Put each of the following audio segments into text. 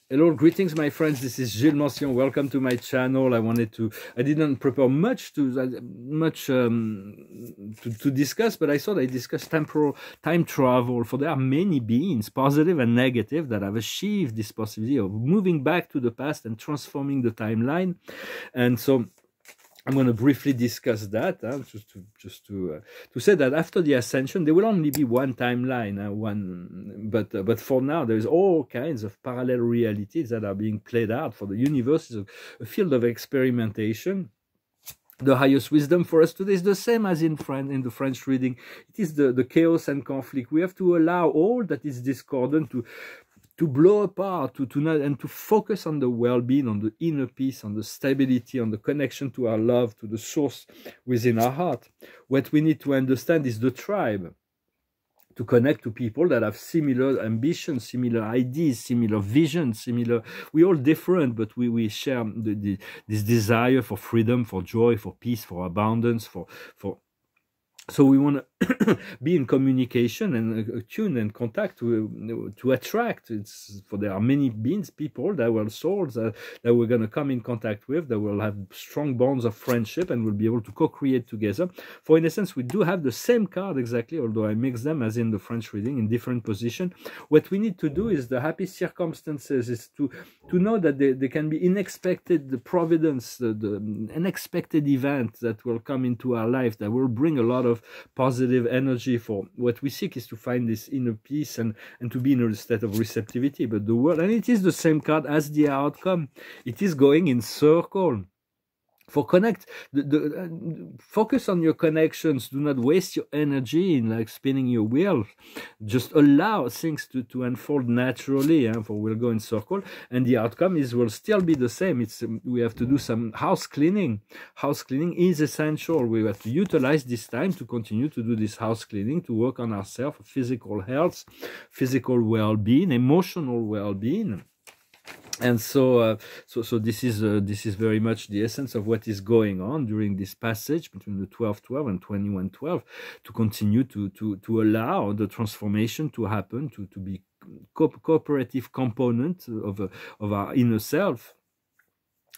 Hello, greetings, my friends. This is Gilles Mention. Welcome to my channel. I didn't prepare much to discuss, but I thought I discussed time travel. For there are many beings, positive and negative, that have achieved this possibility of moving back to the past and transforming the timeline. And so I'm going to briefly discuss that, just to say that after the ascension, there will only be one timeline, but for now, there's all kinds of parallel realities that are being played out. For the universe is a field of experimentation. The highest wisdom for us today is the same as in the French reading. It is the chaos and conflict. We have to allow all that is discordant to blow apart, and to focus on the well-being, on the inner peace, on the stability, on the connection to our love, to the source within our heart. What we need to understand is the tribe, to connect to people that have similar ambitions, similar ideas, similar visions, we're all different, but we share this desire for freedom, for joy, for peace, for abundance, so we want to be in communication and tune and contact to attract. There are many beings, people, that were souls that we're going to come in contact with, that will have strong bonds of friendship and will be able to co-create together. For in a sense, we do have the same card exactly, although I mix them as in the French reading in different positions. What we need to do is the happy circumstances is to know that there can be unexpected providence, the unexpected event that will come into our life that will bring a lot of positive energy. For what we seek is to find this inner peace and to be in a state of receptivity. But the world, and it is the same card as the outcome, it is going in circle. For focus on your connections. Do not waste your energy in like spinning your wheel. Just allow things to unfold naturally, for we'll go in circle, and the outcome will still be the same. We have to do some house cleaning. House cleaning is essential. We have to utilize this time to continue to do this house cleaning, to work on ourselves, physical health, physical well-being, emotional well-being. And so this is very much the essence of what is going on during this passage between the 12:12 and 21:12, to continue to allow the transformation to happen, to be cooperative component of our inner self.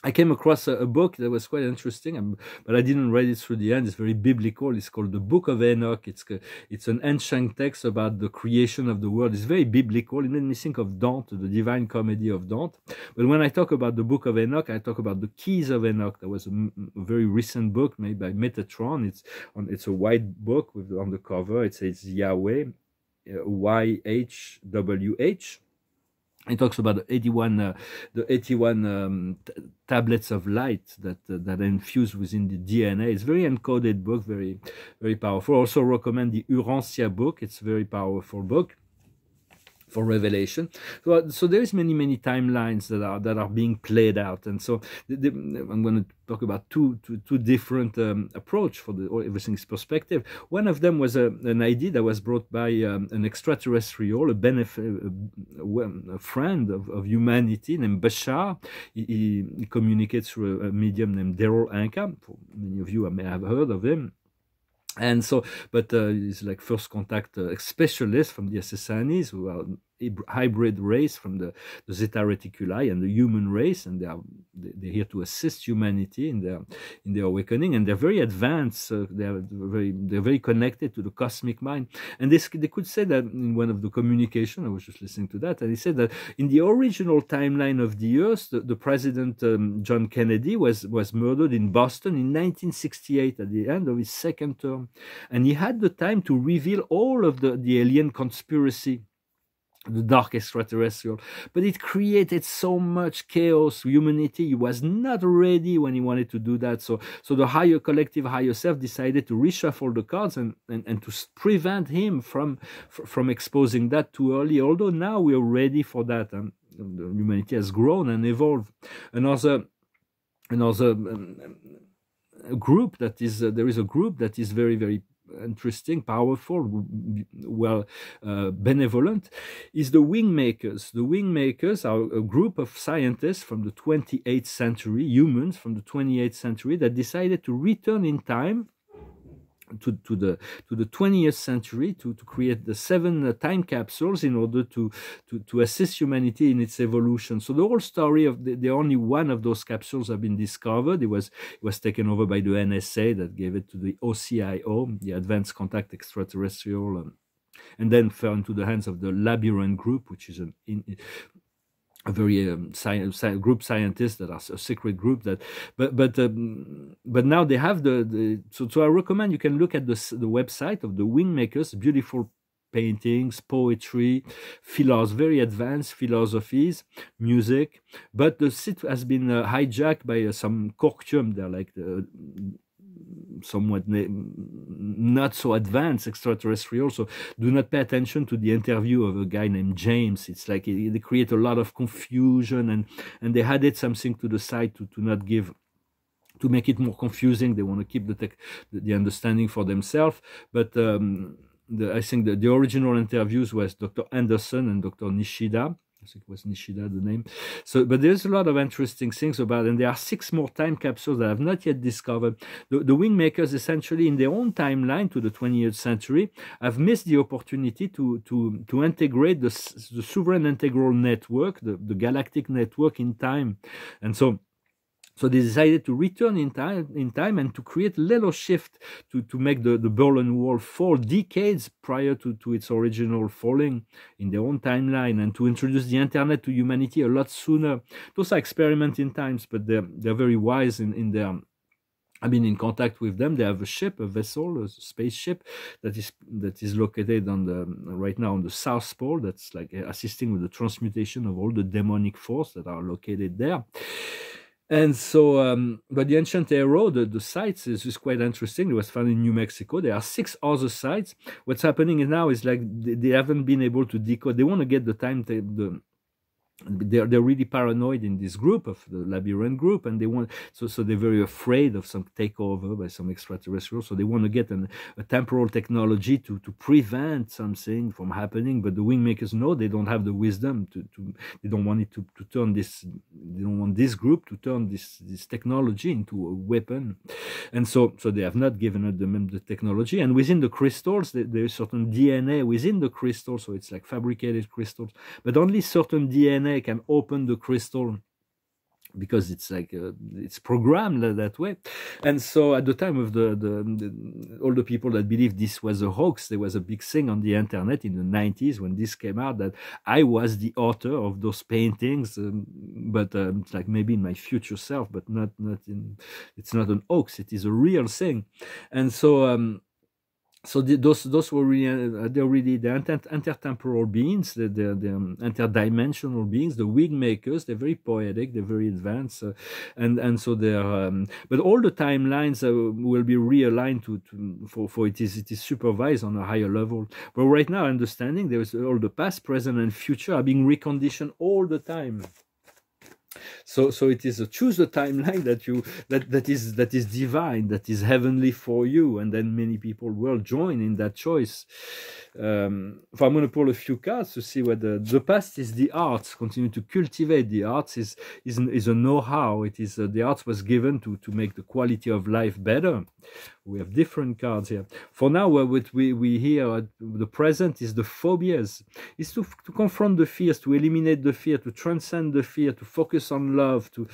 I came across a book that was quite interesting, but I didn't read it through the end. It's very biblical. It's called the Book of Enoch. It's an ancient text about the creation of the world. It's very biblical. It made me think of Dante, the Divine Comedy of Dante. But when I talk about the Book of Enoch, I talk about the Keys of Enoch. That was a very recent book made by Metatron. It's a white book on the cover. It says Yahweh, YHWH. It talks about the 81 tablets of light that are infused within the DNA. It's a very encoded book, very, very powerful. Also recommend the Urantia book. It's a very powerful book for revelation. So there is many timelines that are being played out, and so I'm going to talk about two different approach for everything's perspective. One of them was an idea that was brought by an extraterrestrial, a friend of humanity named Bashar. He communicates through a medium named Daryl Anka. For many of you may have heard of him. And so, but he's like first contact specialist from the Assassines, who are a hybrid race from the Zeta Reticuli and the human race, and they're here to assist humanity in their awakening, and they're very advanced. They're very connected to the cosmic mind, and they could say that in one of the communication. I was just listening to that, and he said that in the original timeline of the Earth, the President John Kennedy was murdered in Boston in 1968 at the end of his second term, and he had the time to reveal all of the alien conspiracy, the dark extraterrestrial, but it created so much chaos. Humanity was not ready when he wanted to do that. So the higher collective, higher self decided to reshuffle the cards and to prevent him from exposing that too early. Although now we are ready for that, and humanity has grown and evolved. Another group that is there is a group that is very, very interesting, powerful, benevolent, is the Wingmakers. The Wingmakers are a group of scientists from the 28th century, humans from the 28th century, that decided to return in time to the 20th century to create the 7 time capsules in order to assist humanity in its evolution. So the whole story of the only one of those capsules have been discovered. It was taken over by the NSA that gave it to the OCIO, the Advanced Contact Extraterrestrial, and then fell into the hands of the Labyrinth Group, which is a very group scientists that are a secret group that, but now they have so I recommend you can look at the website of the Wingmakers. Beautiful paintings, poetry, very advanced philosophies, music, but the site has been hijacked by some courtium. They're like somewhat not so advanced extraterrestrial, so do not pay attention to the interview of a guy named James. It's like they create a lot of confusion, and they added something to the site to not give, to make it more confusing. They want to keep the understanding for themselves, but I think the original interviews was Dr. Anderson and Dr. Nishida. I think it was Nishida, the name. So, but there's a lot of interesting things about it. And there are 6 more time capsules that I have not yet discovered. The Wingmakers, essentially, in their own timeline to the 20th century, have missed the opportunity to integrate the Sovereign Integral Network, the galactic network, in time. And so they decided to return in time and to create a little shift to make the Berlin Wall fall decades prior to its original falling in their own timeline, and to introduce the internet to humanity a lot sooner. Those are experimenting times, but they're very wise in their. I've been in contact with them. They have a vessel, a spaceship that is located right now on the South Pole. That's like assisting with the transmutation of all the demonic force that are located there. And so, but the ancient arrow, the sites is quite interesting. It was found in New Mexico. There are 6 other sites. What's happening now is like they haven't been able to decode. They want to get the time, they're really paranoid in this group of the Labyrinth Group, and they want so they're very afraid of some takeover by some extraterrestrials. So they want to get a temporal technology to prevent something from happening. But the Wingmakers know they don't have the wisdom they don't want it to turn this. They don't want this group to turn this technology into a weapon, and so they have not given them the technology. And within the crystals, there is certain DNA within the crystal, so it's like fabricated crystals, but only certain DNA can open the crystal, because it's like it's programmed that way. And so at the time of all the people that believed this was a hoax, there was a big thing on the internet in the 90s when this came out that I was the author of those paintings, but it's like maybe in my future self, but not in. It's not an hoax, it is a real thing. And so those were really they're really the intertemporal beings, the interdimensional beings, the Wingmakers. They're very poetic, they're very advanced, and so they're but all the timelines will be realigned for it is supervised on a higher level. But right now, understanding there is all the past, present, and future are being reconditioned all the time. So it is choose a timeline that is divine, that is heavenly for you, and then many people will join in that choice. I'm going to pull a few cards to see what the past is. The arts, continue to cultivate the arts, is a know-how. It is the arts was given to make the quality of life better. We have different cards here. For now, what we hear at the present is the phobias. Is to confront the fears, to eliminate the fear, to transcend the fear, to focus on love, to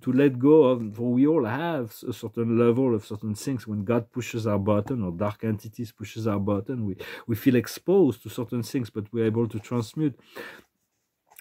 let go of. For we all have a certain level of certain things. When God pushes our button, or dark entities pushes our button, we feel exposed to certain things, but we're able to transmute.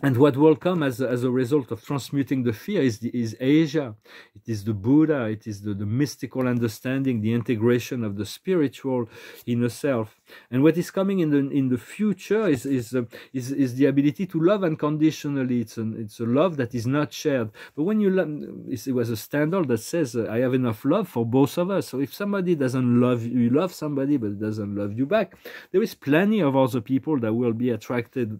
And what will come as a result of transmuting the fear is Asia. It is the Buddha. It is the mystical understanding, the integration of the spiritual inner self. And what is coming in the future is the ability to love unconditionally. It's a love that is not shared. But when you love, it was a standard that says, I have enough love for both of us. So if somebody doesn't love you, you love somebody but doesn't love you back, there is plenty of other people that will be attracted.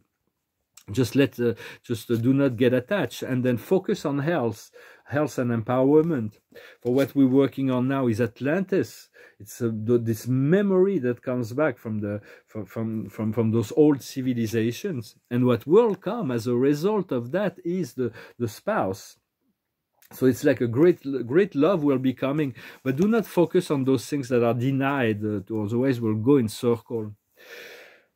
Just do not get attached, and then focus on health and empowerment. For what we're working on now is Atlantis. It's this memory that comes back from those old civilizations, and what will come as a result of that is the spouse. So it's like a great love will be coming, but do not focus on those things that are denied, otherwise we'll go in circle.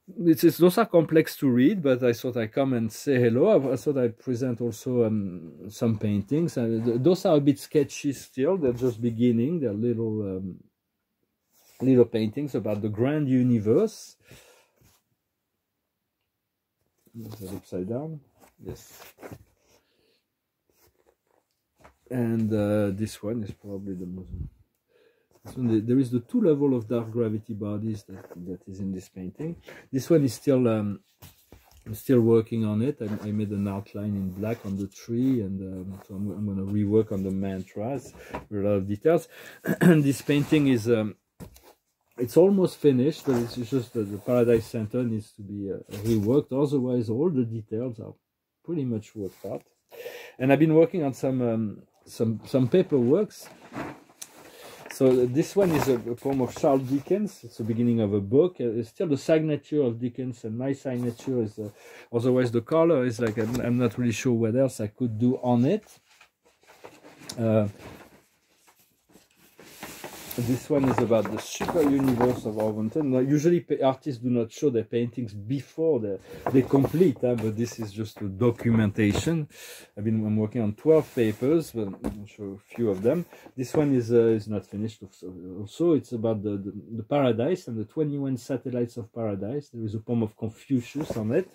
Those are complex to read, but I thought I'd come and say hello. I thought I'd present also some paintings. Those are a bit sketchy still. They're just beginning. They're little paintings about the grand universe. Is that upside down? Yes. And this one is probably the most... There is the 2 level of dark gravity bodies that is in this painting. This one is still I'm still working on it. I made an outline in black on the tree, and so I'm going to rework on the mantras with a lot of details. And this painting is it's almost finished, but it's just that the Paradise Center needs to be reworked. Otherwise, all the details are pretty much worked out. And I've been working on some paperworks. So this one is a poem of Charles Dickens. It's the beginning of a book. It's still the signature of Dickens, and my signature is otherwise the color is like I'm not really sure what else I could do on it. This one is about the super universe of Arventon. Now, usually artists do not show their paintings before they complete, but this is just a documentation. I'm working on 12 papers, but I'll show a few of them. This one is not finished. Also, it's about the paradise and the 21 satellites of paradise. There is a poem of Confucius on it,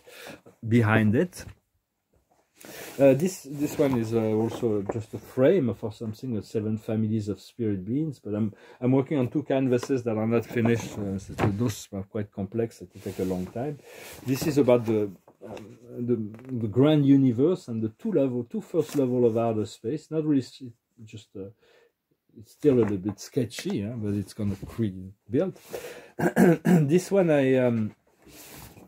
behind it. This one is also just a frame for something, 7 families of spirit beings, but I'm working on 2 canvases that are not finished. So those are quite complex. It will take a long time. This is about the grand universe and the 2 first level of outer space. Not really, just it's still a little bit sketchy, but it's going to build. This one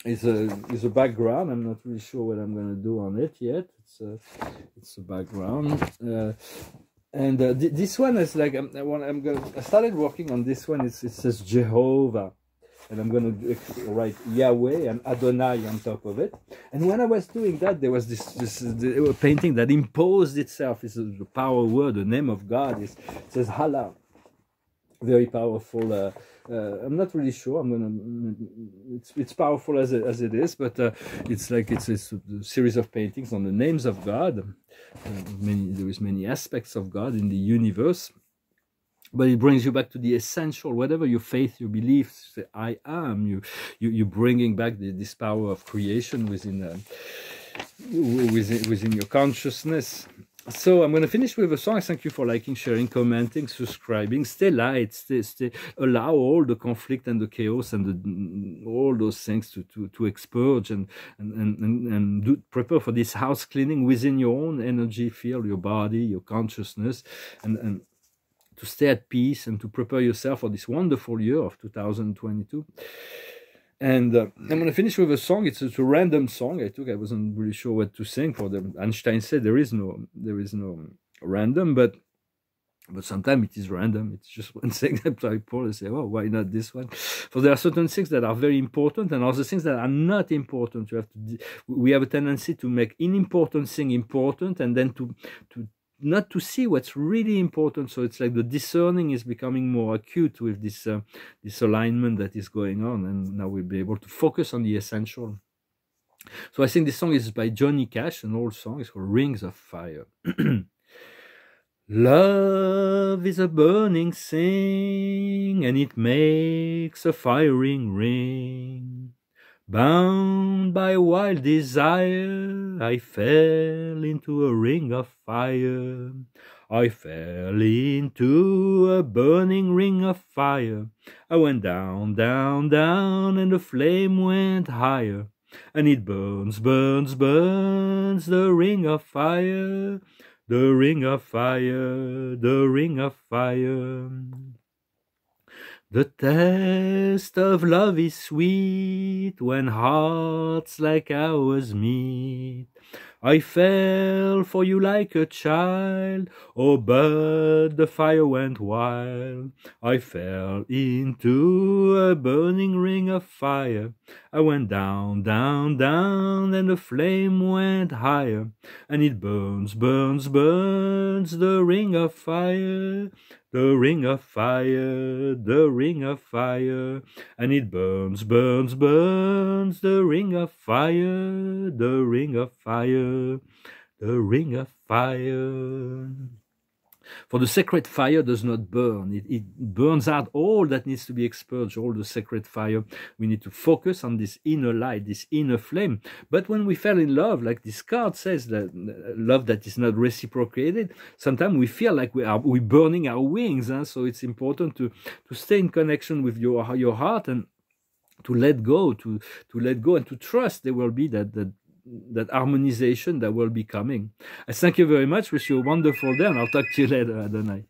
is a background. I'm not really sure what I'm going to do on it yet. It's a background, and this one is like I started working on this one. It says Jehovah, and I'm going to write Yahweh and Adonai on top of it. And when I was doing that, there was this painting that imposed itself. It's the power word, the name of God. It says Allah. Very powerful. I'm not really sure. It's powerful as it is, but it's like it's a series of paintings on the names of God. There is many aspects of God in the universe, but it brings you back to the essential. Whatever your faith, your beliefs, say, I am. You bringing back this power of creation within your consciousness. So I'm going to finish with a song. Thank you for liking, sharing, commenting, subscribing. Stay light, stay. Allow all the conflict and the chaos and all those things to expurge and prepare for this house cleaning within your own energy field, your body, your consciousness, and to stay at peace and to prepare yourself for this wonderful year of 2022. And I'm going to finish with a song. It's a random song I took. I wasn't really sure what to sing for them. Einstein said there is no random, but sometimes it is random. It's just one thing that I probably say, oh, why not this one? So there are certain things that are very important and other things that are not important. We have a tendency to make unimportant thing important, and then to not to see what's really important. So it's like the discerning is becoming more acute with this alignment that is going on, and now we'll be able to focus on the essential. So I think this song is by Johnny Cash, an old song. It's called Rings of Fire. Love is a burning thing, and it makes a firing ring. Bound by wild desire, I fell into a ring of fire. I fell into a burning ring of fire. I went down, down, down, and the flame went higher. And it burns, burns, burns, the ring of fire, the ring of fire, the ring of fire. The taste of love is sweet when hearts like ours meet. I fell for you like a child, oh, but the fire went wild. I fell into a burning ring of fire. I went down, down, down, and the flame went higher, and it burns, burns, burns, the ring of fire, the ring of fire, the ring of fire, and it burns, burns, burns, the ring of fire, the ring of fire, the ring of fire. For the sacred fire does not burn. It burns out all that needs to be expurged, all the sacred fire. We need to focus on this inner light, this inner flame. But when we fell in love, like this card says, that love that is not reciprocated, sometimes we feel like we're burning our wings. So it's important to stay in connection with your heart and to let go, to let go and to trust there will be that harmonization that will be coming. I thank you very much. Wish you a wonderful day, and I'll talk to you later, Adonai.